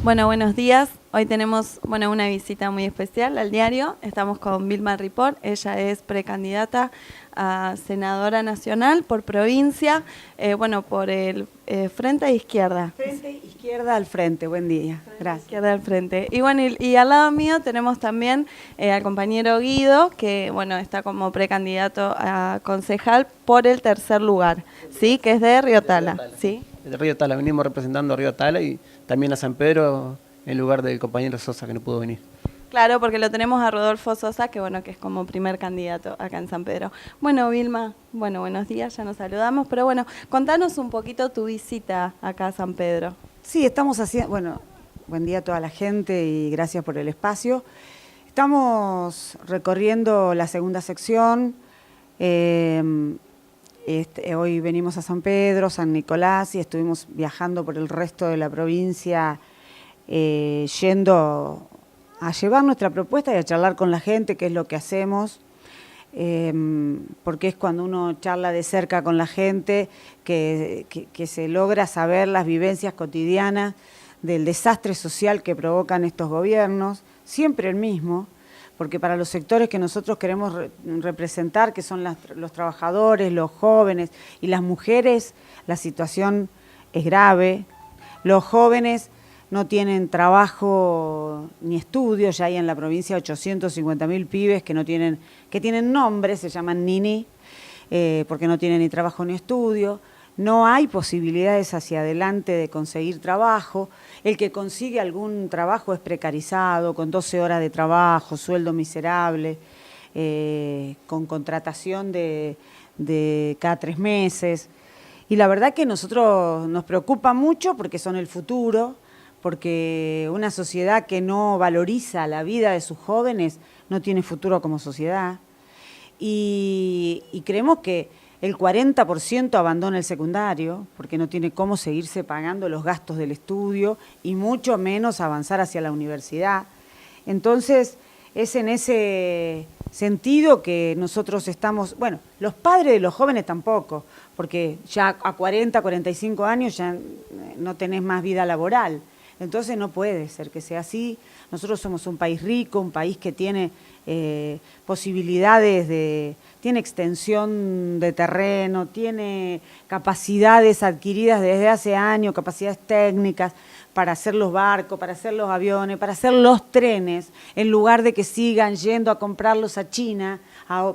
Bueno, buenos días. Hoy tenemos una visita muy especial al diario. Estamos con Vilma Ripoll. Ella es precandidata a senadora nacional por provincia, por el Frente de Izquierda. Frente Izquierda al Frente, buen día. Gracias. Izquierda al Frente. Y bueno, y al lado mío tenemos también al compañero Guido, que está como precandidato a concejal por el tercer lugar, ¿sí? Que es de Río Tala, ¿sí? De Río Tala, venimos representando a Río Tala y también a San Pedro en lugar del compañero Sosa que no pudo venir. Claro, porque lo tenemos a Rodolfo Sosa, que es como primer candidato acá en San Pedro. Bueno, Vilma, buenos días, ya nos saludamos, pero contanos un poquito tu visita acá a San Pedro. Sí, estamos haciendo, buen día a toda la gente y gracias por el espacio. Estamos recorriendo la segunda sección. Hoy venimos a San Pedro, San Nicolás y estuvimos viajando por el resto de la provincia, yendo a llevar nuestra propuesta y a charlar con la gente, que es lo que hacemos, porque es cuando uno charla de cerca con la gente que se logra saber las vivencias cotidianas del desastre social que provocan estos gobiernos, siempre el mismo, porque para los sectores que nosotros queremos representar, que son los trabajadores, los jóvenes y las mujeres, la situación es grave. Los jóvenes no tienen trabajo ni estudio, ya hay en la provincia 850.000 pibes que tienen nombre, se llaman nini, porque no tienen ni trabajo ni estudio. No hay posibilidades hacia adelante de conseguir trabajo. El que consigue algún trabajo es precarizado, con 12 horas de trabajo, sueldo miserable, con contratación de cada 3 meses. Y la verdad que nosotros nos preocupa mucho porque son el futuro, porque una sociedad que no valoriza la vida de sus jóvenes no tiene futuro como sociedad. Y creemos que el 40% abandona el secundario porque no tiene cómo seguirse pagando los gastos del estudio y mucho menos avanzar hacia la universidad. Entonces, es en ese sentido que nosotros estamos, los padres de los jóvenes tampoco, porque ya a 40, 45 años ya no tenés más vida laboral. Entonces no puede ser que sea así. Nosotros somos un país rico, un país que tiene posibilidades tiene extensión de terreno, tiene capacidades adquiridas desde hace años, capacidades técnicas para hacer los barcos, para hacer los aviones, para hacer los trenes, en lugar de que sigan yendo a comprarlos a China.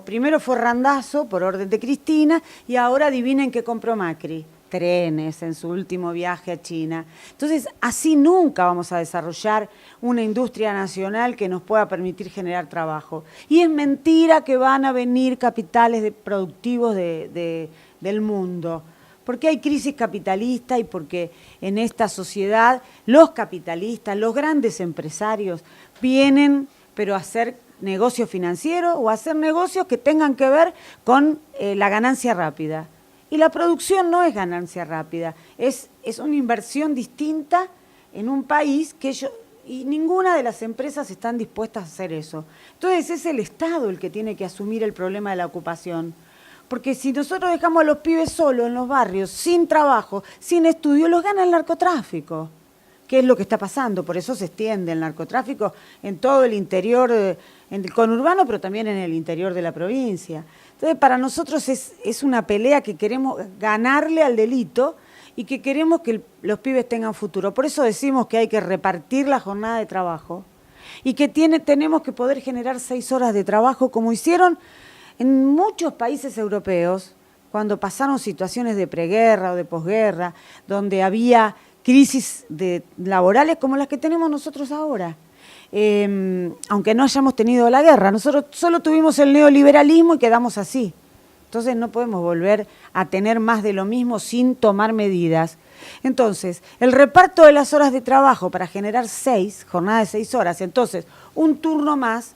Primero fue Randazzo, por orden de Cristina, y ahora adivinen qué compró Macri. Trenes en su último viaje a China. Entonces, así nunca vamos a desarrollar una industria nacional que nos pueda permitir generar trabajo. Y es mentira que van a venir capitales productivos del mundo, porque hay crisis capitalista y porque en esta sociedad los capitalistas, los grandes empresarios vienen, pero a hacer negocios financieros o a hacer negocios que tengan que ver con la ganancia rápida. Y la producción no es ganancia rápida, es una inversión distinta en un país y ninguna de las empresas están dispuestas a hacer eso. Entonces es el Estado el que tiene que asumir el problema de la ocupación. Porque si nosotros dejamos a los pibes solos en los barrios, sin trabajo, sin estudio, los gana el narcotráfico. ¿Qué es lo que está pasando? Por eso se extiende el narcotráfico en todo el interior, en el conurbano, pero también en el interior de la provincia. Entonces, para nosotros es una pelea que queremos ganarle al delito y que queremos que los pibes tengan futuro. Por eso decimos que hay que repartir la jornada de trabajo y que tenemos que poder generar 6 horas de trabajo, como hicieron en muchos países europeos, cuando pasaron situaciones de preguerra o de posguerra, donde había crisis laborales como las que tenemos nosotros ahora. Aunque no hayamos tenido la guerra, nosotros solo tuvimos el neoliberalismo y quedamos así. Entonces no podemos volver a tener más de lo mismo sin tomar medidas. Entonces, el reparto de las horas de trabajo para generar 6 jornadas de 6 horas, entonces un turno más,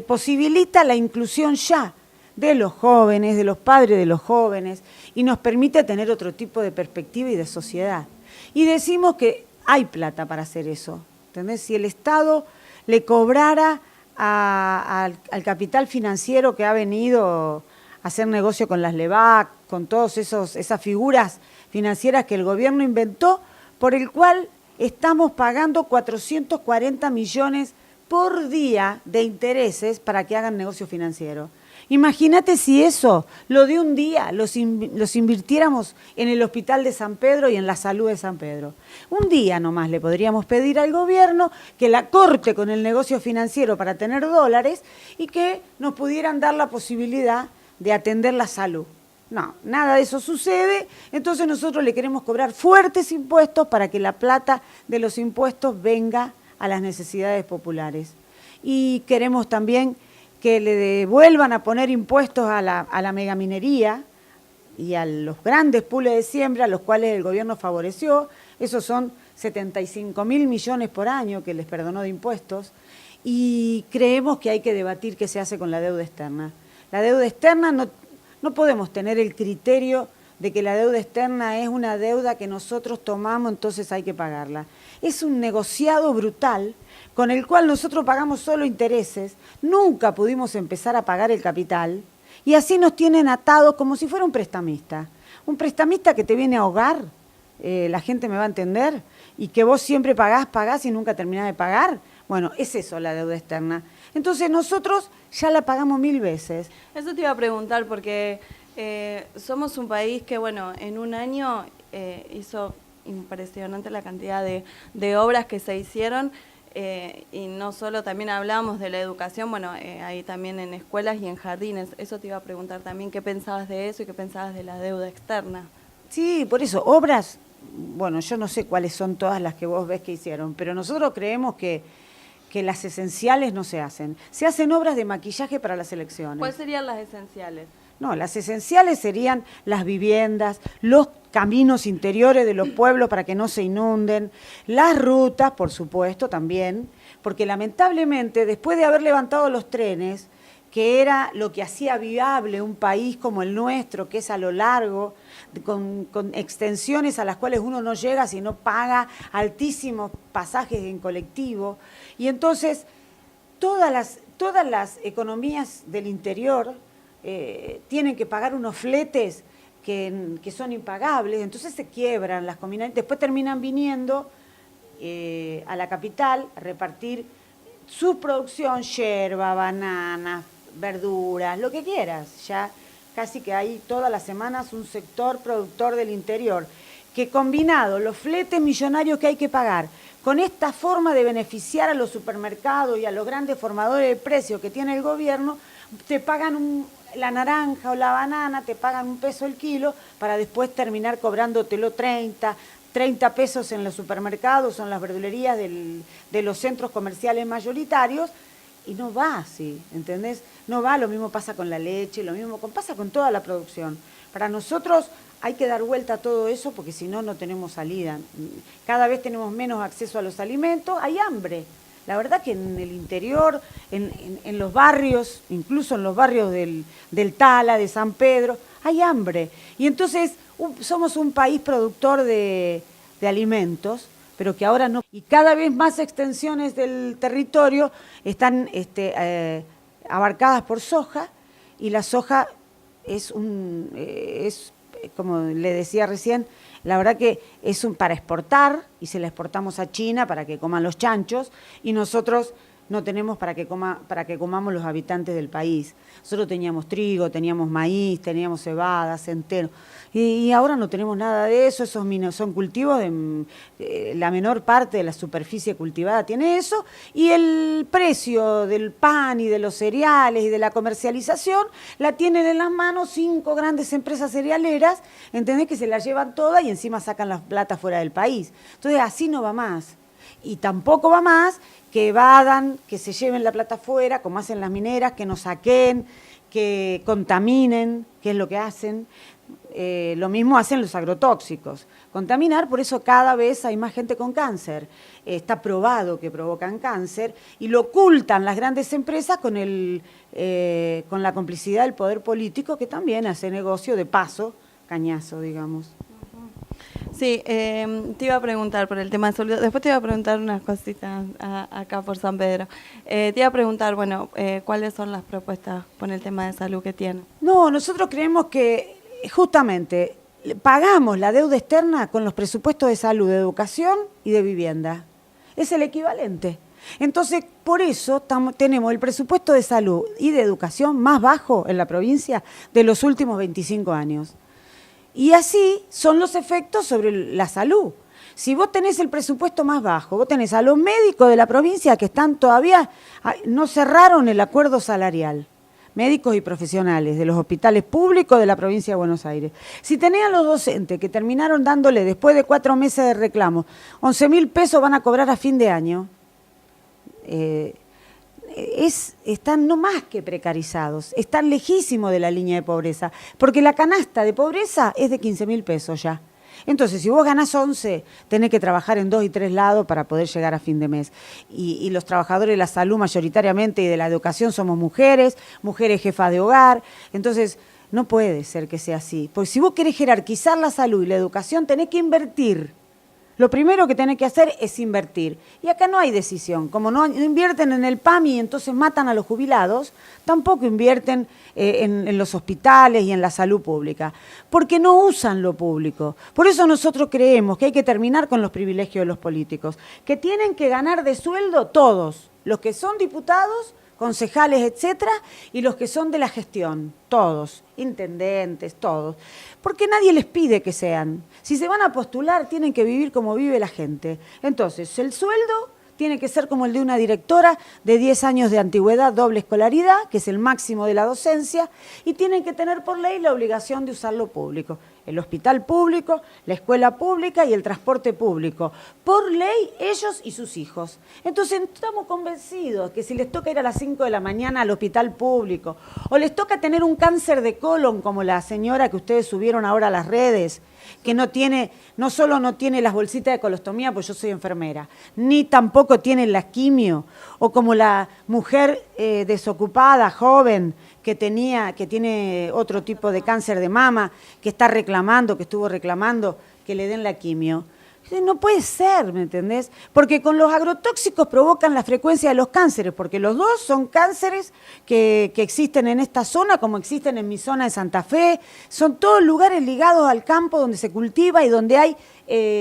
posibilita la inclusión ya de los jóvenes, de los padres de los jóvenes, y nos permite tener otro tipo de perspectiva y de sociedad. Y decimos que hay plata para hacer eso. ¿Entendés? Si el Estado le cobrara al capital financiero que ha venido a hacer negocio con las LEVAC, con todas esas figuras financieras que el gobierno inventó, por el cual estamos pagando 440 millones por día de intereses para que hagan negocio financiero. Imagínate si eso, lo de un día, los invirtiéramos en el Hospital de San Pedro y en la salud de San Pedro. Un día nomás le podríamos pedir al gobierno que la corte con el negocio financiero para tener dólares y que nos pudieran dar la posibilidad de atender la salud. No, nada de eso sucede, entonces nosotros le queremos cobrar fuertes impuestos para que la plata de los impuestos venga a las necesidades populares. Y queremos también que le devuelvan a poner impuestos a la megaminería y a los grandes pools de siembra, a los cuales el gobierno favoreció. Esos son 75.000 millones por año que les perdonó de impuestos. Y creemos que hay que debatir qué se hace con la deuda externa. La deuda externa no podemos tener el criterio de que la deuda externa es una deuda que nosotros tomamos, entonces hay que pagarla. Es un negociado brutal con el cual nosotros pagamos solo intereses, nunca pudimos empezar a pagar el capital y así nos tienen atados como si fuera un prestamista. Un prestamista que te viene a ahogar, la gente me va a entender, y que vos siempre pagás y nunca terminás de pagar. Bueno, es eso la deuda externa. Entonces nosotros ya la pagamos 1000 veces. Eso te iba a preguntar porque somos un país que, bueno, en un año hizo impresionante la cantidad de obras que se hicieron. Y no solo, también hablamos de la educación, bueno, ahí también en escuelas y en jardines. Eso te iba a preguntar también, ¿qué pensabas de eso y qué pensabas de la deuda externa? Sí, por eso, obras, bueno, yo no sé cuáles son todas las que vos ves que hicieron, pero nosotros creemos que las esenciales no se hacen. Se hacen obras de maquillaje para las elecciones. ¿Cuáles serían las esenciales? No, las esenciales serían las viviendas, los caminos interiores de los pueblos para que no se inunden, las rutas, por supuesto, también, porque lamentablemente, después de haber levantado los trenes, que era lo que hacía viable un país como el nuestro, que es a lo largo, con extensiones a las cuales uno no llega si no paga altísimos pasajes en colectivo, y entonces todas las economías del interior tienen que pagar unos fletes que son impagables, entonces se quiebran las comunidades, después terminan viniendo a la capital a repartir su producción, yerba, bananas, verduras, lo que quieras. Ya casi que hay todas las semanas un sector productor del interior, que combinado los fletes millonarios que hay que pagar con esta forma de beneficiar a los supermercados y a los grandes formadores de precios que tiene el gobierno, te pagan la naranja o la banana, te pagan $1 el kilo para después terminar cobrándotelo 30 pesos en los supermercados o en las verdulerías de los centros comerciales mayoritarios, y no va así, ¿entendés? No va, lo mismo pasa con la leche, lo mismo pasa con toda la producción. Para nosotros hay que dar vuelta a todo eso porque si no, no tenemos salida. Cada vez tenemos menos acceso a los alimentos, hay hambre. La verdad que en el interior, en los barrios, incluso en los barrios del Tala, de San Pedro, hay hambre. Y entonces somos un país productor de alimentos, pero que ahora no. Y cada vez más extensiones del territorio están abarcadas por soja, y la soja es como le decía recién, la verdad que es para exportar, y se la exportamos a China para que coman los chanchos, y nosotros no tenemos para que comamos los habitantes del país. Nosotros teníamos trigo, teníamos maíz, teníamos cebada, centeno, y ahora no tenemos nada de eso. Esos son cultivos de la menor parte de la superficie cultivada tiene eso, y el precio del pan y de los cereales y de la comercialización la tienen en las manos 5 grandes empresas cerealeras, ¿entendés? Que se la llevan todas y encima sacan las plata fuera del país. Entonces así no va más. Y tampoco va más que evadan, que se lleven la plata afuera, como hacen las mineras, que nos saquen, que contaminen, que es lo que hacen. Lo mismo hacen los agrotóxicos. Contaminar, por eso cada vez hay más gente con cáncer. Está probado que provocan cáncer y lo ocultan las grandes empresas con la complicidad del poder político, que también hace negocio de paso, cañazo, digamos. Sí, te iba a preguntar por el tema de salud, después te iba a preguntar unas cositas acá por San Pedro. Te iba a preguntar, bueno, ¿cuáles son las propuestas por el tema de salud que tienen? No, nosotros creemos que justamente pagamos la deuda externa con los presupuestos de salud, de educación y de vivienda. Es el equivalente. Entonces, por eso tenemos el presupuesto de salud y de educación más bajo en la provincia de los últimos 25 años. Y así son los efectos sobre la salud. Si vos tenés el presupuesto más bajo, vos tenés a los médicos de la provincia que están todavía, no cerraron el acuerdo salarial, médicos y profesionales de los hospitales públicos de la provincia de Buenos Aires. Si tenés a los docentes que terminaron dándole, después de 4 meses de reclamo, 11.000 pesos van a cobrar a fin de año, están no más que precarizados, están lejísimos de la línea de pobreza, porque la canasta de pobreza es de 15.000 pesos ya. Entonces, si vos ganás 11, tenés que trabajar en 2 y 3 lados para poder llegar a fin de mes. Y los trabajadores de la salud mayoritariamente y de la educación somos mujeres jefas de hogar. Entonces, no puede ser que sea así. Porque si vos querés jerarquizar la salud y la educación, tenés que invertir. Lo primero que tenés que hacer es invertir. Y acá no hay decisión. Como no invierten en el PAMI y entonces matan a los jubilados, tampoco invierten en los hospitales y en la salud pública, porque no usan lo público. Por eso nosotros creemos que hay que terminar con los privilegios de los políticos, que tienen que ganar de sueldo todos, los que son diputados, concejales, etcétera, y los que son de la gestión, todos, intendentes, todos, porque nadie les pide que sean. Si se van a postular, tienen que vivir como vive la gente. Entonces, el sueldo tiene que ser como el de una directora de 10 años de antigüedad, doble escolaridad, que es el máximo de la docencia, y tienen que tener por ley la obligación de usar lo público. El hospital público, la escuela pública y el transporte público. Por ley, ellos y sus hijos. Entonces, estamos convencidos que si les toca ir a las 5 de la mañana al hospital público, o les toca tener un cáncer de colon, como la señora que ustedes subieron ahora a las redes, que no solo no tiene las bolsitas de colostomía, pues yo soy enfermera, ni tampoco tiene la quimio, o como la mujer desocupada, joven, que tiene otro tipo de cáncer de mama, que estuvo reclamando que le den la quimio. No puede ser, ¿me entendés? Porque con los agrotóxicos provocan la frecuencia de los cánceres, porque los dos son cánceres que existen en esta zona, como existen en mi zona de Santa Fe. Son todos lugares ligados al campo donde se cultiva y donde hay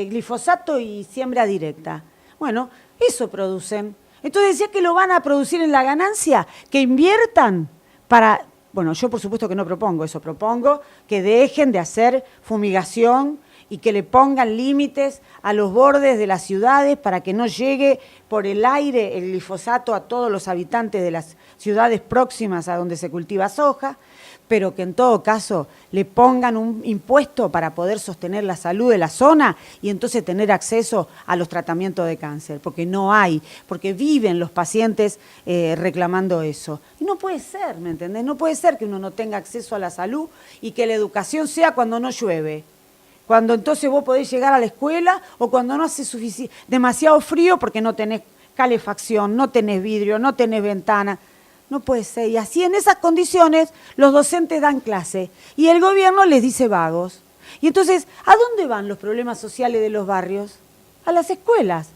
glifosato y siembra directa. Bueno, eso producen. Entonces decía que lo van a producir en la ganancia, que inviertan para... Bueno, yo por supuesto que no propongo eso, propongo que dejen de hacer fumigación y que le pongan límites a los bordes de las ciudades para que no llegue por el aire el glifosato a todos los habitantes de las ciudades próximas a donde se cultiva soja, pero que en todo caso le pongan un impuesto para poder sostener la salud de la zona y entonces tener acceso a los tratamientos de cáncer, porque no hay, porque viven los pacientes reclamando eso. Y no puede ser, ¿me entendés? No puede ser que uno no tenga acceso a la salud y que la educación sea cuando no llueve. Cuando entonces vos podés llegar a la escuela o cuando no hace demasiado frío porque no tenés calefacción, no tenés vidrio, no tenés ventana. No puede ser. Y así en esas condiciones los docentes dan clase y el gobierno les dice vagos. Y entonces, ¿a dónde van los problemas sociales de los barrios? A las escuelas.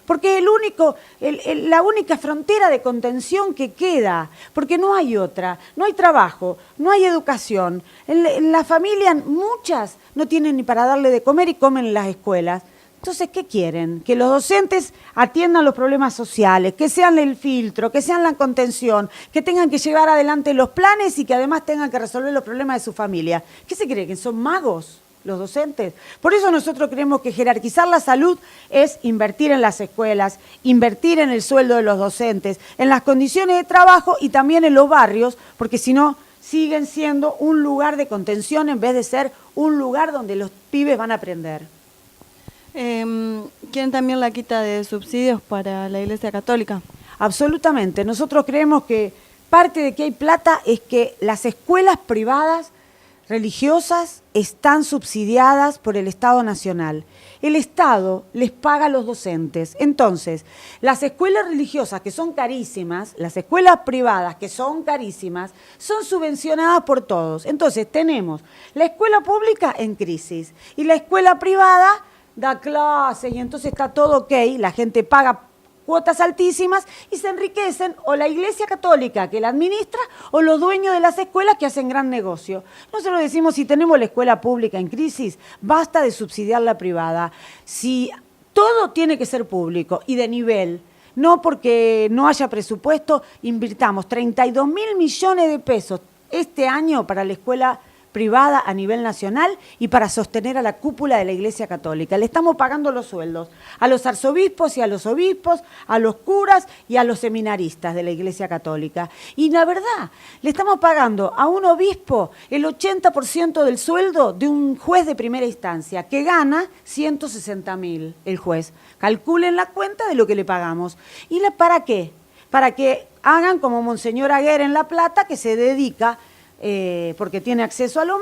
Porque la única frontera de contención que queda, porque no hay otra, no hay trabajo, no hay educación. En la familia muchas no tienen ni para darle de comer y comen en las escuelas. Entonces, ¿qué quieren? Que los docentes atiendan los problemas sociales, que sean el filtro, que sean la contención, que tengan que llevar adelante los planes y que además tengan que resolver los problemas de su familia. ¿Qué se cree? ¿Que son magos los docentes? Por eso nosotros creemos que jerarquizar la salud es invertir en las escuelas, invertir en el sueldo de los docentes, en las condiciones de trabajo y también en los barrios, porque si no, siguen siendo un lugar de contención en vez de ser un lugar donde los pibes van a aprender. ¿Quieren también la quita de subsidios para la Iglesia Católica? Absolutamente. Nosotros creemos que parte de que hay plata es que las escuelas privadas religiosas están subsidiadas por el Estado Nacional. El Estado les paga a los docentes. Entonces, las escuelas religiosas, que son carísimas, las escuelas privadas, que son carísimas, son subvencionadas por todos. Entonces, tenemos la escuela pública en crisis y la escuela privada da clases y entonces está todo ok, la gente paga cuotas altísimas y se enriquecen o la Iglesia Católica que la administra o los dueños de las escuelas que hacen gran negocio. Nosotros decimos, si tenemos la escuela pública en crisis, basta de subsidiar la privada. Si todo tiene que ser público y de nivel, no porque no haya presupuesto, invirtamos 32.000 millones de pesos este año para la escuela privada a nivel nacional y para sostener a la cúpula de la Iglesia Católica. Le estamos pagando los sueldos a los arzobispos y a los obispos, a los curas y a los seminaristas de la Iglesia Católica. Y la verdad, le estamos pagando a un obispo el 80% del sueldo de un juez de primera instancia, que gana 160.000 el juez. Calculen la cuenta de lo que le pagamos. ¿Y para qué? Para que hagan como Monseñor Aguer en La Plata, que se dedica porque tiene acceso a los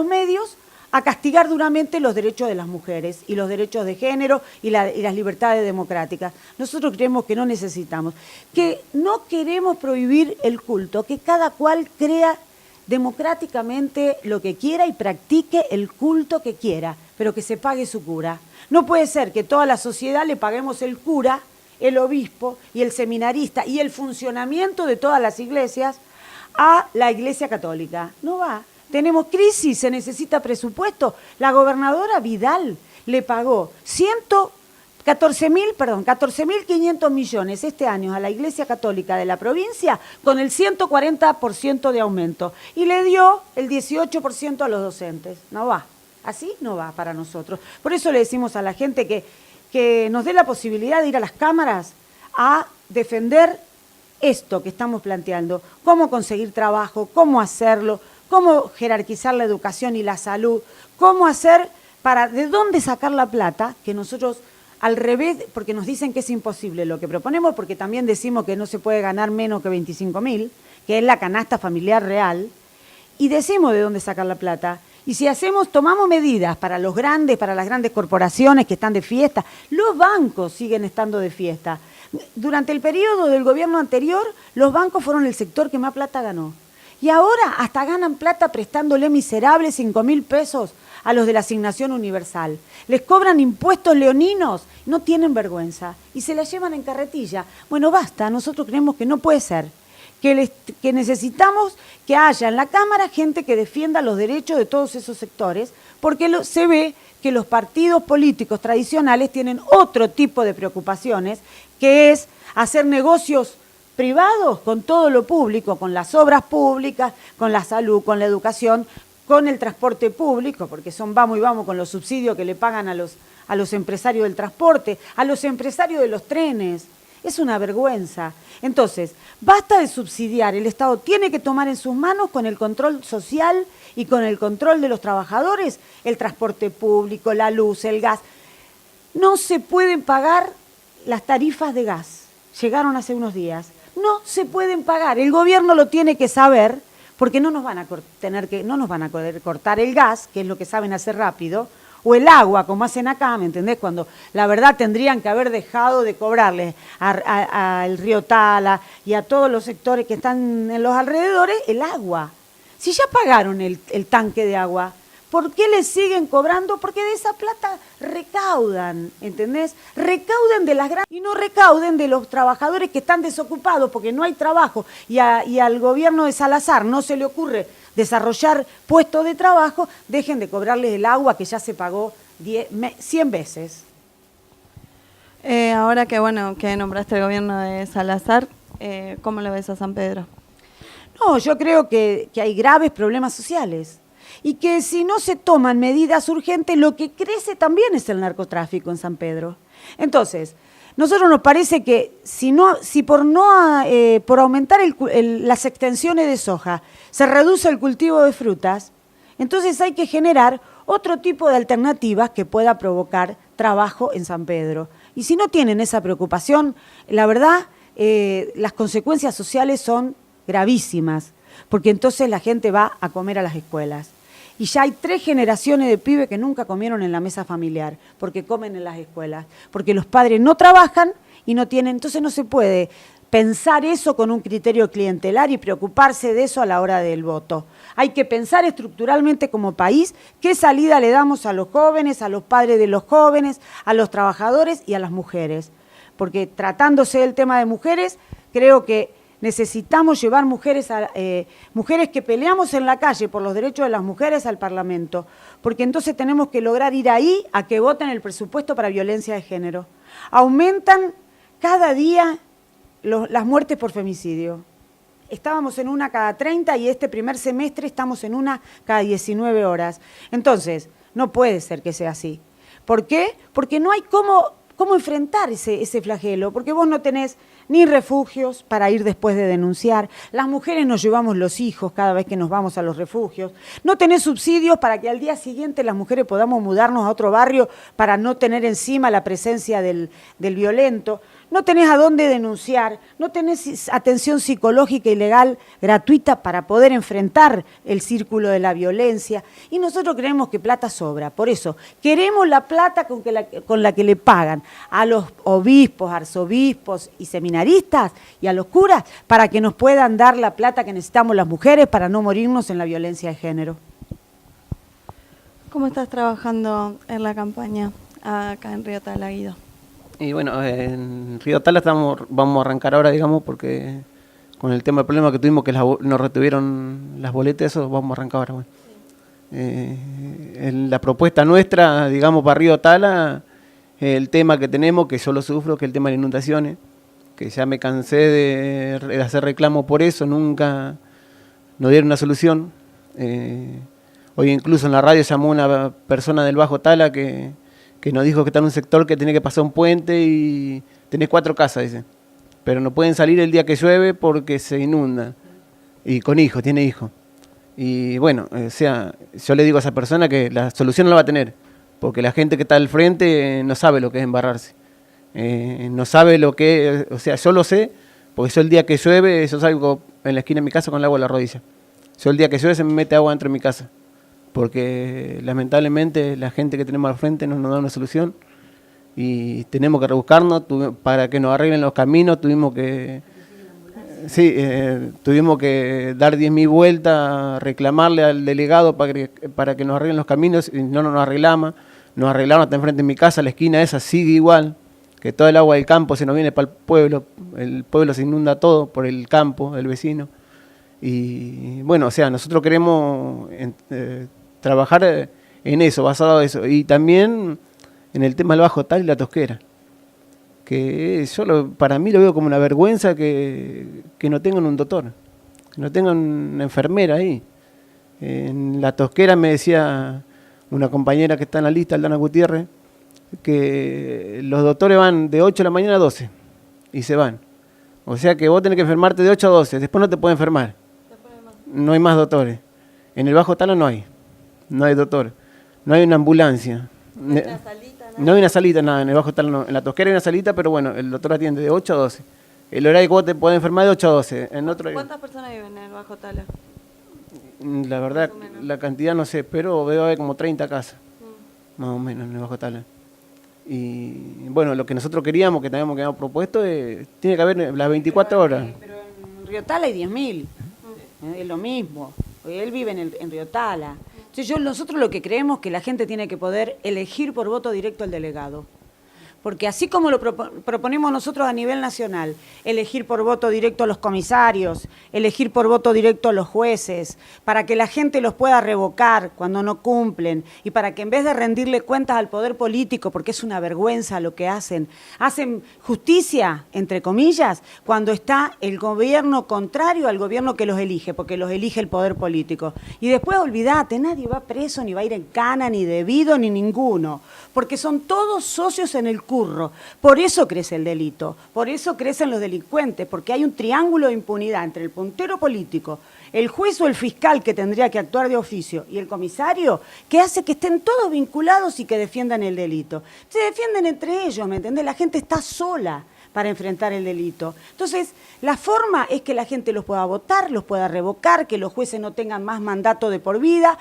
medios, a castigar duramente los derechos de las mujeres y los derechos de género y las libertades democráticas. Nosotros creemos que no necesitamos, que no queremos prohibir el culto, que cada cual crea democráticamente lo que quiera y practique el culto que quiera, pero que se pague su cura. No puede ser que toda la sociedad le paguemos el cura, el obispo y el seminarista y el funcionamiento de todas las iglesias a la Iglesia Católica. No va. Tenemos crisis, se necesita presupuesto. La gobernadora Vidal le pagó 14.500 millones este año a la Iglesia Católica de la provincia con el 140% de aumento y le dio el 18% a los docentes. No va. Así no va para nosotros. Por eso le decimos a la gente que nos dé la posibilidad de ir a las cámaras a defender esto que estamos planteando, cómo conseguir trabajo, cómo hacerlo, cómo jerarquizar la educación y la salud, cómo hacer de dónde sacar la plata, que nosotros al revés, porque nos dicen que es imposible lo que proponemos, porque también decimos que no se puede ganar menos que 25.000, que es la canasta familiar real, y decimos de dónde sacar la plata. Y si tomamos medidas para las grandes corporaciones que están de fiesta, los bancos siguen estando de fiesta. Durante el periodo del gobierno anterior, los bancos fueron el sector que más plata ganó. Y ahora hasta ganan plata prestándole miserables 5.000 pesos a los de la Asignación Universal. Les cobran impuestos leoninos, no tienen vergüenza y se la llevan en carretilla. Bueno, basta, nosotros creemos que no puede ser. Que necesitamos que haya en la Cámara gente que defienda los derechos de todos esos sectores, porque se ve que los partidos políticos tradicionales tienen otro tipo de preocupaciones, que es hacer negocios privados con todo lo público, con las obras públicas, con la salud, con la educación, con el transporte público, porque vamos y vamos con los subsidios que le pagan a los empresarios del transporte, a los empresarios de los trenes. Es una vergüenza. Entonces, basta de subsidiar. El Estado tiene que tomar en sus manos, con el control social y con el control de los trabajadores, el transporte público, la luz, el gas. No se pueden pagar las tarifas de gas. Llegaron hace unos días. No se pueden pagar. El gobierno lo tiene que saber, porque no nos van a poder cortar el gas, que es lo que saben hacer rápido, o el agua, como hacen acá, ¿me entendés? Cuando la verdad tendrían que haber dejado de cobrarle al río Tala y a todos los sectores que están en los alrededores el agua. Si ya pagaron el tanque de agua, ¿por qué le siguen cobrando? Porque de esa plata recaudan, ¿entendés? Recauden de las grandes y no recauden de los trabajadores que están desocupados porque no hay trabajo y al gobierno de Salazar no se le ocurre desarrollar puestos de trabajo, dejen de cobrarles el agua que ya se pagó 100 veces. Ahora que nombraste el gobierno de Salazar, ¿cómo lo ves a San Pedro? No, yo creo que hay graves problemas sociales y que si no se toman medidas urgentes, lo que crece también es el narcotráfico en San Pedro. Entonces, nosotros nos parece que por aumentar las extensiones de soja se reduce el cultivo de frutas, entonces hay que generar otro tipo de alternativas que pueda provocar trabajo en San Pedro. Y si no tienen esa preocupación, la verdad, las consecuencias sociales son gravísimas, porque entonces la gente va a comer a las escuelas. Y ya hay 3 generaciones de pibes que nunca comieron en la mesa familiar, porque comen en las escuelas, porque los padres no trabajan y no tienen, entonces no se puede pensar eso con un criterio clientelar y preocuparse de eso a la hora del voto. Hay que pensar estructuralmente como país qué salida le damos a los jóvenes, a los padres de los jóvenes, a los trabajadores y a las mujeres. porque tratándose del tema de mujeres, creo que necesitamos llevar mujeres que peleamos en la calle por los derechos de las mujeres al Parlamento, porque entonces tenemos que lograr ir ahí a que voten el presupuesto para violencia de género. Aumentan cada día las muertes por femicidio. Estábamos en una cada 30 y este primer semestre estamos en una cada 19 horas. Entonces, no puede ser que sea así. ¿Por qué? Porque no hay cómo enfrentar ese flagelo, porque vos no tenés ni refugios para ir después de denunciar. Las mujeres nos llevamos los hijos cada vez que nos vamos a los refugios. No tenés subsidios para que al día siguiente las mujeres podamos mudarnos a otro barrio para no tener encima la presencia del violento. No tenés a dónde denunciar, no tenés atención psicológica y legal gratuita para poder enfrentar el círculo de la violencia. Y nosotros creemos que plata sobra. Por eso, queremos la plata con la que le pagan a los obispos, arzobispos y seminaristas y a los curas para que nos puedan dar la plata que necesitamos las mujeres para no morirnos en la violencia de género. ¿Cómo estás trabajando en la campaña acá en Río Tala, Guido? Y bueno, en Río Tala vamos a arrancar ahora, digamos, porque con el tema del problema que tuvimos, que nos retuvieron las boletas, eso vamos a arrancar ahora. Bueno. La propuesta nuestra, digamos, para Río Tala, el tema que tenemos, que yo lo sufro, que es el tema de las inundaciones, que ya me cansé de hacer reclamos por eso, nunca nos dieron una solución. Hoy incluso en la radio llamó una persona del Bajo Tala que nos dijo que está en un sector que tiene que pasar un puente y tenés 4 casas, dice. Pero no pueden salir el día que llueve porque se inunda. Y con hijos, tiene hijos. Y bueno, o sea, yo le digo a esa persona que la solución no la va a tener, porque la gente que está al frente no sabe lo que es embarrarse. No sabe lo que es, o sea, yo lo sé, porque yo el día que llueve, yo salgo en la esquina de mi casa con el agua en la rodilla. Yo el día que llueve se me mete agua dentro de mi casa, porque lamentablemente la gente que tenemos al frente no nos da una solución y tenemos que rebuscarnos para que nos arreglen los caminos. Tuvimos que dar 10.000 vueltas, reclamarle al delegado para que nos arreglen los caminos y no nos arreglamos. Nos arreglaron hasta enfrente de mi casa, la esquina esa sigue igual, que todo el agua del campo se nos viene para el pueblo se inunda todo por el campo del vecino. Y bueno, o sea, nosotros queremos trabajar en eso, basado en eso. Y también en el tema del Bajo Tala y la Tosquera. Que yo para mí lo veo como una vergüenza que no tengan un doctor, que no tengan una enfermera ahí. En la Tosquera me decía una compañera que está en la lista, Aldana Gutiérrez, que los doctores van de 8 de la mañana a 12 y se van. O sea que vos tenés que enfermarte de 8 a 12, después no te puedes enfermar. No hay más doctores. En el Bajo Tala no hay doctor, no hay una ambulancia. No hay una salita, nada. No hay una salita, nada, en el Bajo Tala no. En la Tosquera hay una salita, pero bueno, el doctor atiende de 8 a 12. El horario que vos te podés enfermar de 8 a 12. ¿Cuántas personas viven en el Bajo Tala? La verdad, la cantidad no sé, pero veo haber como 30 casas, más o menos, en el Bajo Tala. Y bueno, lo que nosotros queríamos, que también habíamos propuesto, tiene que haber las 24 horas. Pero en Río Tala hay 10.000, es lo mismo. Él vive en Río Tala. Entonces nosotros lo que creemos es que la gente tiene que poder elegir por voto directo al delegado. Porque así como lo proponemos nosotros a nivel nacional, elegir por voto directo a los comisarios, elegir por voto directo a los jueces, para que la gente los pueda revocar cuando no cumplen y para que en vez de rendirle cuentas al poder político, porque es una vergüenza lo que hacen justicia, entre comillas, cuando está el gobierno contrario al gobierno que los elige, porque los elige el poder político. Y después olvídate, nadie va preso, ni va a ir en cana, ni debido, ni ninguno, porque son todos socios en el curro. Por eso crece el delito, por eso crecen los delincuentes, porque hay un triángulo de impunidad entre el puntero político, el juez o el fiscal que tendría que actuar de oficio y el comisario, que hace que estén todos vinculados y que defiendan el delito. Se defienden entre ellos, ¿me entendés? La gente está sola para enfrentar el delito. Entonces, la forma es que la gente los pueda votar, los pueda revocar, que los jueces no tengan más mandato de por vida,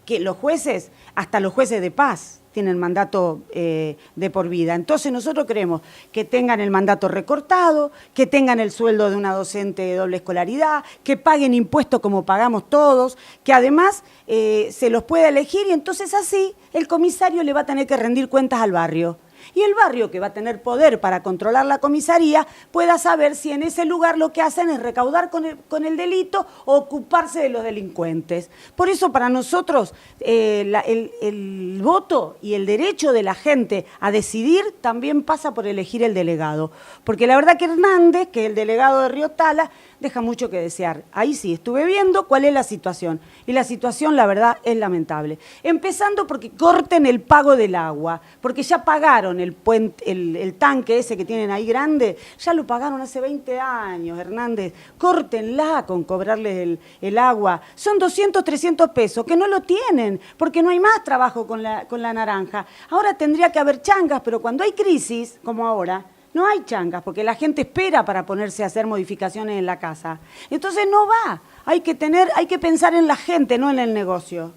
que los jueces, hasta los jueces de paz, tienen mandato de por vida. Entonces nosotros creemos que tengan el mandato recortado, que tengan el sueldo de una docente de doble escolaridad, que paguen impuestos como pagamos todos, que además se los pueda elegir y entonces así el comisario le va a tener que rendir cuentas al barrio. Y el barrio, que va a tener poder para controlar la comisaría, pueda saber si en ese lugar lo que hacen es recaudar con el delito o ocuparse de los delincuentes. Por eso para nosotros el voto y el derecho de la gente a decidir también pasa por elegir el delegado. Porque la verdad que Hernández, que es el delegado de Río Tala, deja mucho que desear. Ahí sí, estuve viendo cuál es la situación. Y la situación, la verdad, es lamentable. Empezando porque corten el pago del agua, porque ya pagaron el tanque ese que tienen ahí grande, ya lo pagaron hace 20 años, Hernández. Córtenla con cobrarles el agua. Son 200, 300 pesos, que no lo tienen, porque no hay más trabajo con la naranja. Ahora tendría que haber changas, pero cuando hay crisis, como ahora, no hay changas, porque la gente espera para ponerse a hacer modificaciones en la casa. Entonces no va. Hay que pensar en la gente, no en el negocio.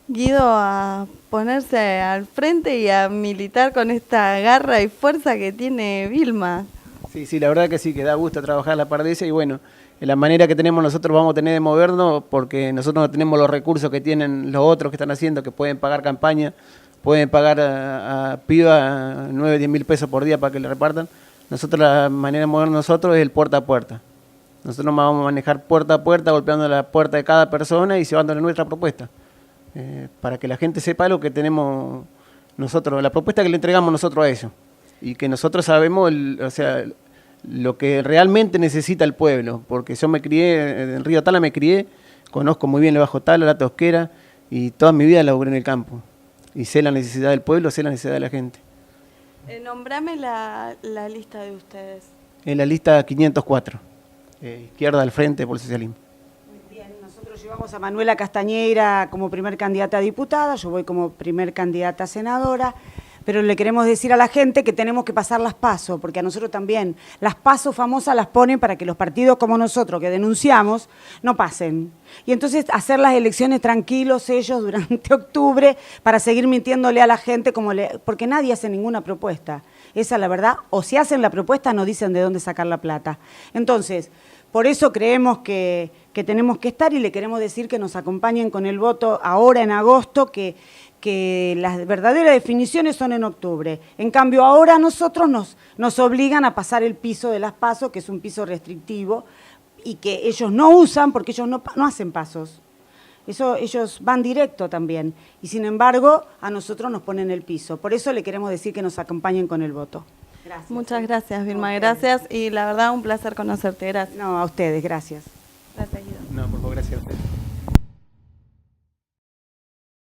Guido, a ponerse al frente y a militar con esta garra y fuerza que tiene Vilma. Sí, la verdad que sí, que da gusto trabajar la Pardesa y bueno, en la manera que tenemos nosotros vamos a tener de movernos porque nosotros no tenemos los recursos que tienen los otros que están haciendo, que pueden pagar campaña, pueden pagar a piba 9, 10 mil pesos por día para que le repartan. Nosotros la manera de mover nosotros es el puerta a puerta. Nosotros vamos a manejar puerta a puerta, golpeando la puerta de cada persona y llevándole nuestra propuesta. Para que la gente sepa lo que tenemos nosotros, la propuesta que le entregamos nosotros a ellos. Y que nosotros sabemos, lo que realmente necesita el pueblo. Porque yo me crié, en Río Tala me crié, conozco muy bien el Bajo Tala, la Tosquera, y toda mi vida laburé en el campo. Y sé la necesidad del pueblo, sé la necesidad de la gente. Nombrame la lista de ustedes. En la lista 504, izquierda al frente por el socialismo. Muy bien, nosotros llevamos a Manuela Castañeira como primer candidata a diputada, yo voy como primer candidata a senadora, pero le queremos decir a la gente que tenemos que pasar las PASO, porque a nosotros también las PASO famosas las ponen para que los partidos como nosotros, que denunciamos, no pasen. Y entonces hacer las elecciones tranquilos ellos durante octubre para seguir mintiéndole a la gente, porque nadie hace ninguna propuesta. Esa es la verdad. O si hacen la propuesta no dicen de dónde sacar la plata. Entonces, por eso creemos que tenemos que estar y le queremos decir que nos acompañen con el voto ahora en agosto, que las verdaderas definiciones son en octubre. En cambio, ahora a nosotros nos obligan a pasar el piso de las PASO, que es un piso restrictivo, y que ellos no usan porque ellos no hacen pasos. Ellos van directo también. Y sin embargo, a nosotros nos ponen el piso. Por eso le queremos decir que nos acompañen con el voto. Gracias. Muchas gracias, Vilma. Gracias y la verdad un placer conocerte. Gracias. No, a ustedes, gracias.